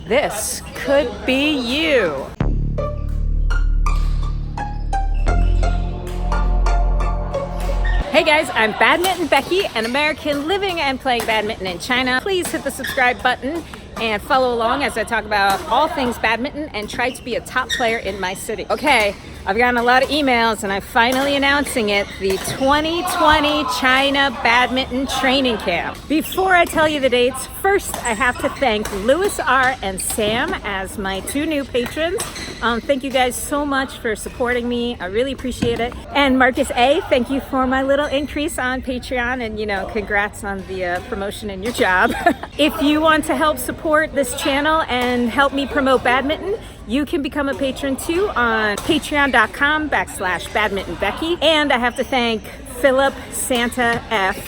This could be you. Hey guys, I'm Badminton Becky, an American living and playing badminton in China. Please hit the subscribe button and follow along as I talk about all things badminton and try to be a top player in my city. Okay, I've gotten a lot of emails and I'm finally announcing it, the 2020 China Badminton Training Camp. Before I tell you the dates, first I have to thank Louis R. and Sam as my two new patrons. Thank you guys so much for supporting me. I really appreciate it. And Marcus A., thank you for my little increase on Patreon and, congrats on the promotion in your job. If you want to help support this channel and help me promote badminton, you can become a patron too on patreon.com/badmintonbecky. And I have to thank Philip Santa F.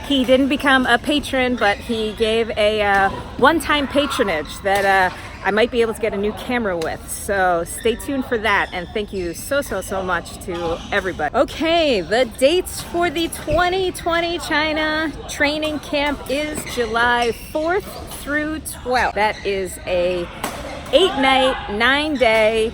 He didn't become a patron, but he gave a one-time patronage that I might be able to get a new camera with. So stay tuned for that. And thank you so much to everybody. Okay, the dates for the 2020 China training camp is July 4th through 12th. That is a 8-night, 9-day,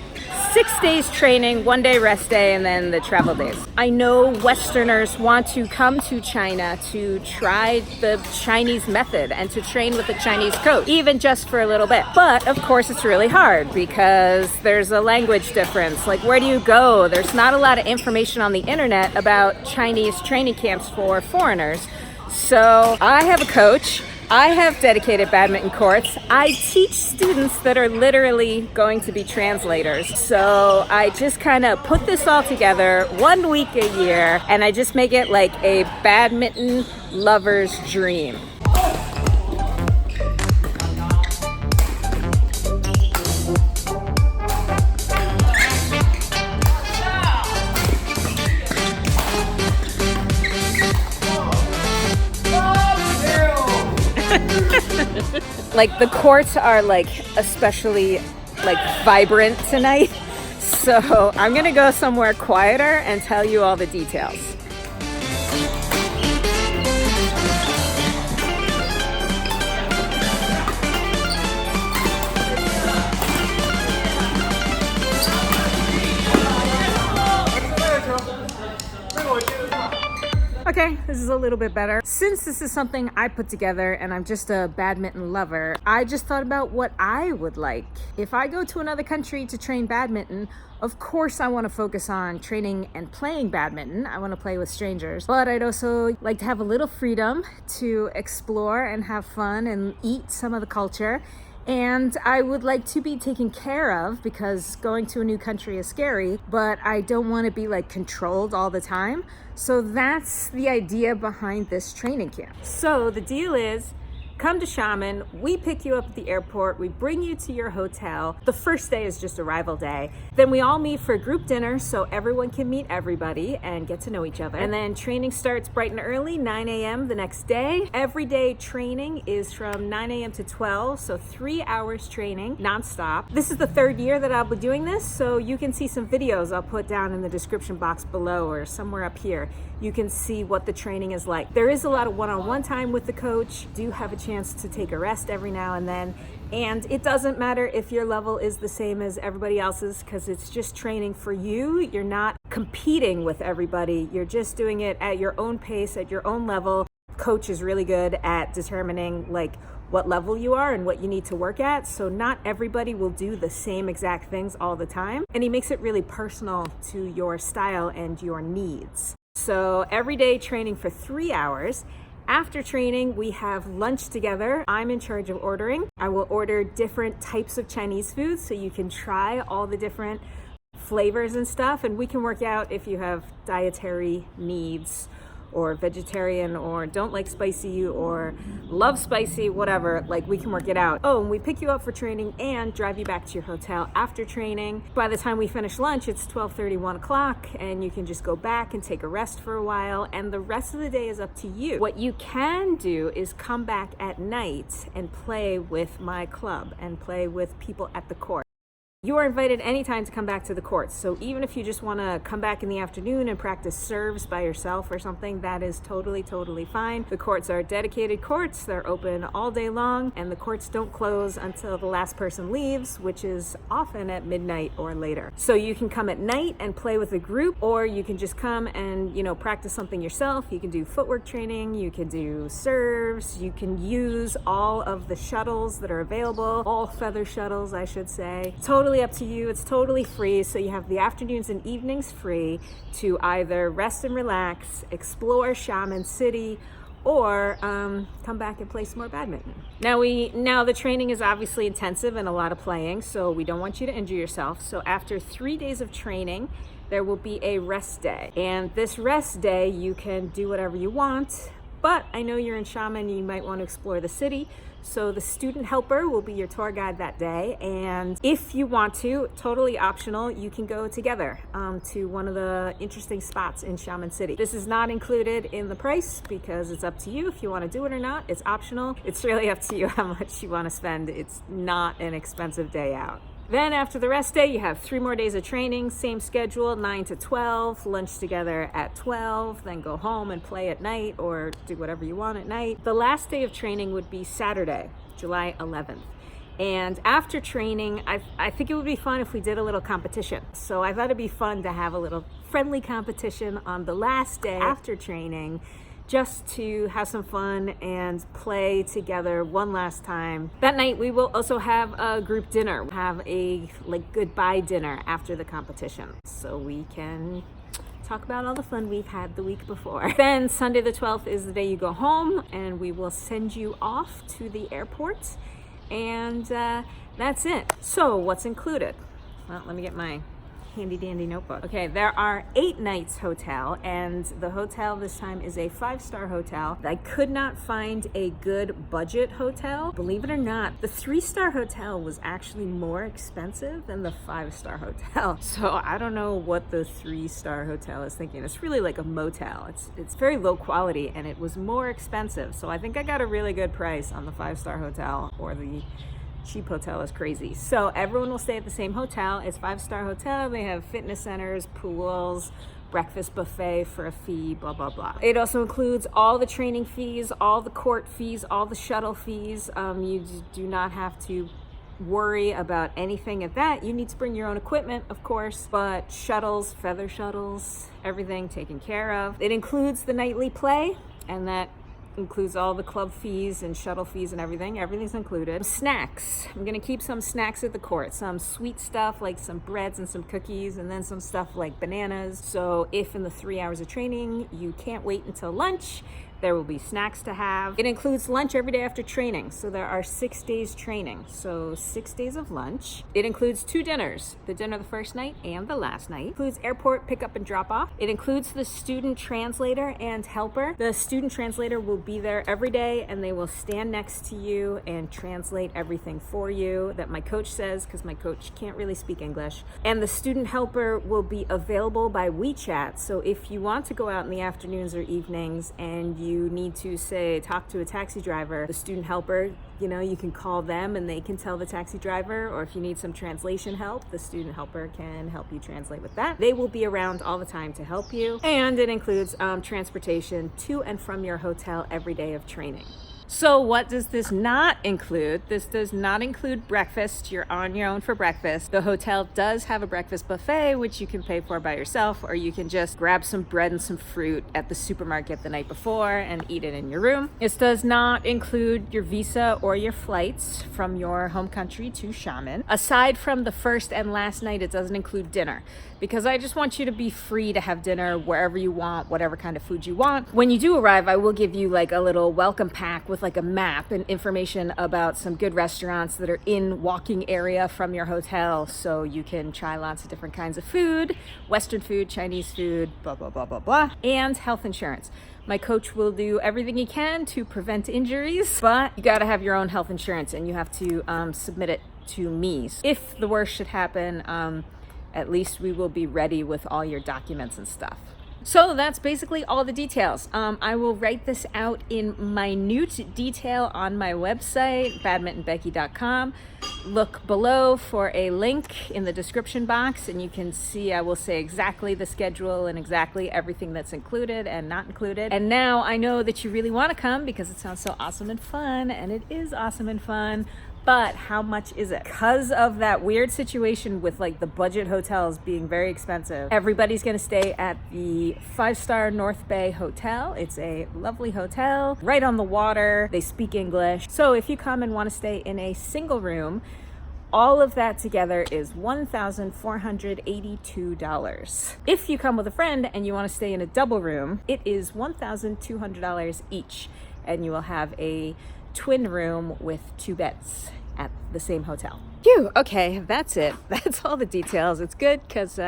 6 days training, 1 day rest day, and then the travel days. I know Westerners want to come to China to try the Chinese method and to train with a Chinese coach, even just for a little bit. But of course it's really hard because there's a language difference. Like, where do you go? There's not a lot of information on the internet about Chinese training camps for foreigners. So I have a coach. I have dedicated badminton courts. I teach students that are literally going to be translators. So I just kind of put this all together 1 week a year, and I just make it like a badminton lover's dream. Like, the courts are especially vibrant tonight. So I'm gonna go somewhere quieter and tell you all the details. Okay, this is a little bit better. Since this is something I put together and I'm just a badminton lover, I just thought about what I would like. If I go to another country to train badminton, of course I want to focus on training and playing badminton. I want to play with strangers, but I'd also like to have a little freedom to explore and have fun and eat some of the culture. And I would like to be taken care of because going to a new country is scary, but I don't want to be controlled all the time. So that's the idea behind this training camp. So the deal is, come to Xiamen, we pick you up at the airport, we bring you to your hotel. The first day is just arrival day. Then we all meet for a group dinner so everyone can meet everybody and get to know each other. And then training starts bright and early, 9 a.m. the next day. Every day training is from 9 a.m. to 12, so 3 hours training nonstop. This is the third year that I'll be doing this, so you can see some videos I'll put down in the description box below or somewhere up here. You can see what the training is like. There is a lot of one-on-one time with the coach. Do have a chance to take a rest every now and then. And it doesn't matter if your level is the same as everybody else's because it's just training for you. You're not competing with everybody. You're just doing it at your own pace, at your own level. Coach is really good at determining what level you are and what you need to work at. So not everybody will do the same exact things all the time. And he makes it really personal to your style and your needs. So every day training for 3 hours. After training, we have lunch together. I'm in charge of ordering. I will order different types of Chinese food so you can try all the different flavors and stuff, and we can work out if you have dietary needs or vegetarian or don't like spicy or love spicy, whatever, we can work it out. Oh, and we pick you up for training and drive you back to your hotel after training. By the time we finish lunch, it's 12:30, 1 o'clock, and you can just go back and take a rest for a while, and the rest of the day is up to you. What you can do is come back at night and play with my club and play with people at the court. You are invited anytime to come back to the courts. So even if you just want to come back in the afternoon and practice serves by yourself or something, that is totally fine. The courts are dedicated courts. They're open all day long, and the courts don't close until the last person leaves, which is often at midnight or later. So you can come at night and play with a group, or you can just come and, practice something yourself. You can do footwork training, you can do serves, you can use all of the shuttles that are available, all feather shuttles, I should say. Totally up to you. It's totally free. So you have the afternoons and evenings free to either rest and relax, explore Xiamen City, or come back and play some more badminton. Now the training is obviously intensive and a lot of playing, so we don't want you to injure yourself. So after 3 days of training, there will be a rest day. And this rest day, you can do whatever you want, but I know you're in Xiamen, you might want to explore the city. So the student helper will be your tour guide that day. And if you want to, totally optional, you can go together to one of the interesting spots in Xiamen City. This is not included in the price because it's up to you if you want to do it or not. It's optional. It's really up to you how much you want to spend. It's not an expensive day out. Then after the rest day, you have 3 more days of training, same schedule, 9 to 12, lunch together at 12, then go home and play at night or do whatever you want at night. The last day of training would be Saturday, July 11th. And after training, I think it would be fun if we did a little competition. So I thought it'd be fun to have a little friendly competition on the last day after training, just to have some fun and play together one last time. That night we will also have a group dinner, have a goodbye dinner after the competition, so we can talk about all the fun we've had the week before. Then Sunday the 12th is the day you go home, and we will send you off to the airport, and that's it. So what's included? Well, let me get my handy dandy notebook. Okay, there are 8 nights hotel, and the hotel this time is a 5-star hotel. I could not find a good budget hotel. Believe it or not, the 3-star hotel was actually more expensive than the 5-star hotel. So I don't know what the 3-star hotel is thinking. It's really like a motel. It's very low quality, and it was more expensive. So I think I got a really good price on the 5-star hotel, or the cheap hotel is crazy. So everyone will stay at the same hotel. It's 5-star hotel. They have fitness centers, pools, breakfast buffet for a fee, blah, blah, blah. It also includes all the training fees, all the court fees, all the shuttle fees. You do not have to worry about anything at that. You need to bring your own equipment, of course, but shuttles, feather shuttles, everything taken care of. It includes the nightly play, and that includes all the club fees and shuttle fees and everything. Everything's included. Snacks. I'm gonna keep some snacks at the court. Some sweet stuff like some breads and some cookies, and then some stuff like bananas. So if in the 3 hours of training you can't wait until lunch, there will be snacks to have. It includes lunch every day after training. So there are 6 days training. So 6 days of lunch. It includes 2 dinners, the dinner the first night and the last night. It includes airport pickup and drop off. It includes the student translator and helper. The student translator will be there every day, and they will stand next to you and translate everything for you that my coach says, because my coach can't really speak English. And the student helper will be available by WeChat. So if you want to go out in the afternoons or evenings and you need to talk to a taxi driver, the student helper, you can call them and they can tell the taxi driver, or if you need some translation help, the student helper can help you translate with that. They will be around all the time to help you. And it includes transportation to and from your hotel every day of training. So what does this not include? This does not include breakfast. You're on your own for breakfast. The hotel does have a breakfast buffet, which you can pay for by yourself, or you can just grab some bread and some fruit at the supermarket the night before and eat it in your room. This does not include your visa or your flights from your home country to Xiamen. Aside from the first and last night, it doesn't include dinner, because I just want you to be free to have dinner wherever you want, whatever kind of food you want. When you do arrive, I will give you a little welcome pack with a map and information about some good restaurants that are in walking area from your hotel, so you can try lots of different kinds of food, Western food, Chinese food, blah, blah, blah, blah, blah, and health insurance. My coach will do everything he can to prevent injuries, but you gotta have your own health insurance, and you have to submit it to me. If the worst should happen, at least we will be ready with all your documents and stuff. So that's basically all the details. I will write this out in minute detail on my website, badmintonbecky.com. Look below for a link in the description box, and you can see I will say exactly the schedule and exactly everything that's included and not included. And now I know that you really want to come because it sounds so awesome and fun, and it is awesome and fun. But how much is it? Because of that weird situation with like the budget hotels being very expensive, everybody's gonna stay at the 5-star North Bay Hotel. It's a lovely hotel right on the water. They speak English. So if you come and want to stay in a single room, all of that together is $1,482. If you come with a friend and you want to stay in a double room, it is $1,200 each, and you will have a twin room with 2 beds at the same hotel. Phew, okay, that's it. That's all the details. It's good because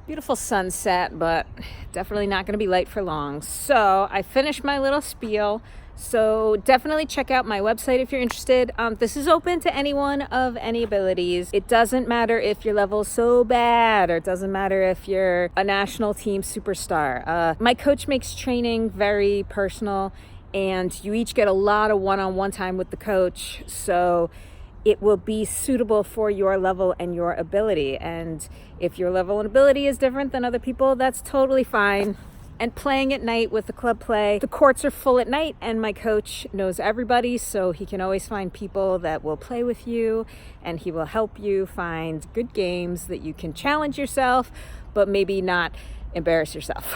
beautiful sunset, but definitely not going to be late for long. So I finished my little spiel. So definitely check out my website if you're interested. This is open to anyone of any abilities. It doesn't matter if your level's so bad, or it doesn't matter if you're a national team superstar. My coach makes training very personal, and you each get a lot of one-on-one time with the coach, so it will be suitable for your level and your ability. And if your level and ability is different than other people, that's totally fine. And playing at night with the club play, the courts are full at night, and my coach knows everybody, so he can always find people that will play with you, and he will help you find good games that you can challenge yourself, but maybe not embarrass yourself.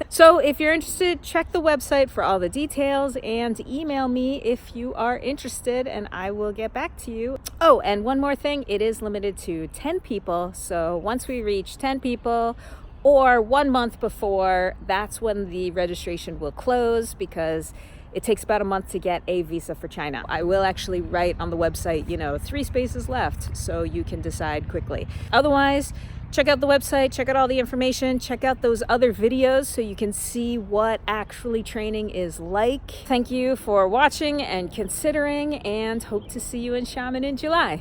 So if you're interested, check the website for all the details and email me if you are interested, and I will get back to you. Oh, and one more thing, it is limited to 10 people. So once we reach 10 people, or 1 month before, that's when the registration will close, because it takes about a month to get a visa for China. I will actually write on the website, 3 spaces left, so you can decide quickly. Otherwise, check out the website, check out all the information, check out those other videos so you can see what actually training is like. Thank you for watching and considering, and hope to see you in Xiamen in July.